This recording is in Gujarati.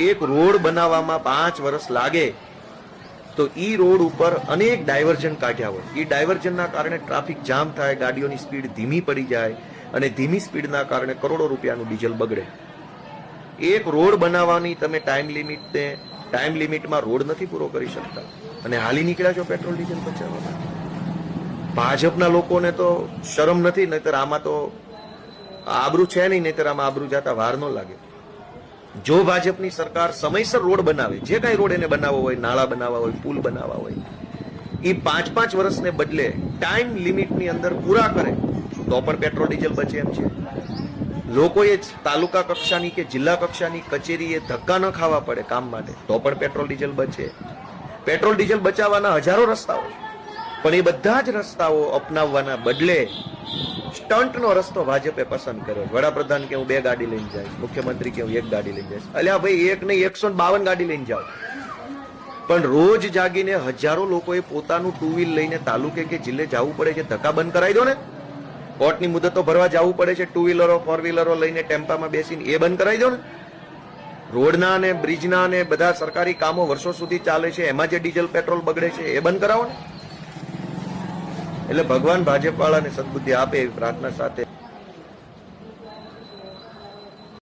એક રોડ બનાવવામાં 5 વર્ષ લાગે તો ઈ રોડ ઉપર અનેક ડાયવર્ઝન કાઢ્યા હોય. એ ડાયવર્ઝનના કારણે ટ્રાફિક જામ થાય, ગાડીઓની સ્પીડ ધીમી પડી જાય અને ધીમી સ્પીડના કારણે કરોડો રૂપિયાનું ડીઝલ બગડે. એક રોડ બનાવવાની તમે ટાઈમ લિમિટમાં રોડ નથી પૂરો કરી શકતા અને હાલી નીકળ્યા છો પેટ્રોલ ડીઝલ બચાવવા. ભાજપના લોકોને તો શરમ નથી, નહીતર આમાં તો આબરૂ છે નહીં, નહીતર આમાં આબરૂ જાતા વાર ન લાગે. જો ભાજપની સરકાર સમયસર રોડ બનાવે, જે કઈ રોડ એને બનાવવો હોય, નાળા બનાવવા હોય, પુલ બનાવવા હોય, એ 5-5 વર્ષને બદલે ટાઈમ લિમિટની અંદર પૂરા કરે તો પણ પેટ્રોલ ડીઝલ બચે એમ છે. લોકોએ તાલુકા કક્ષાની કે જિલ્લા કક્ષાની કચેરીએ ધક્કા ન ખાવા પડે કામ માટે તો પણ પેટ્રોલ ડીઝલ બચે. પેટ્રોલ ડીઝલ બચાવવાના હજારો રસ્તાઓ છે, પણ એ બધા જ રસ્તાઓ અપનાવવાના બદલે સ્ટન્ટનો રસ્તો ભાજપે પસંદ કર્યો. વડાપ્રધાન કે હું 2 ગાડી લઈને જઈશ, મુખ્યમંત્રી કે હું 1 ગાડી લઈને જઈશ. અલ્યા ભાઈ, 1 નહીં 152 ગાડી લઈને જાઓ, પણ રોજ જાગીને હજારો લોકોએ પોતાનું 2 વ્હીલ લઈને તાલુકે કે જિલ્લે જવું પડે છે. ધક્કા બંધ કરાવી દો ને. કોર્ટની મુદતો ભરવા જવું પડે છે, 2 વ્હીલરો 4 વ્હીલરો લઈને ટેમ્પામાં બેસીને, એ બંધ કરાવી દો ને. રોડના અને બ્રિજના અને બધા સરકારી કામો વર્ષો સુધી ચાલે છે, એમાં જે ડીઝલ પેટ્રોલ બગડે છે એ બંધ કરાવો ને. એટલે ભગવાન ભાજપ વાળાને સદબુદ્ધિ આપે એવી પ્રાર્થના સાથે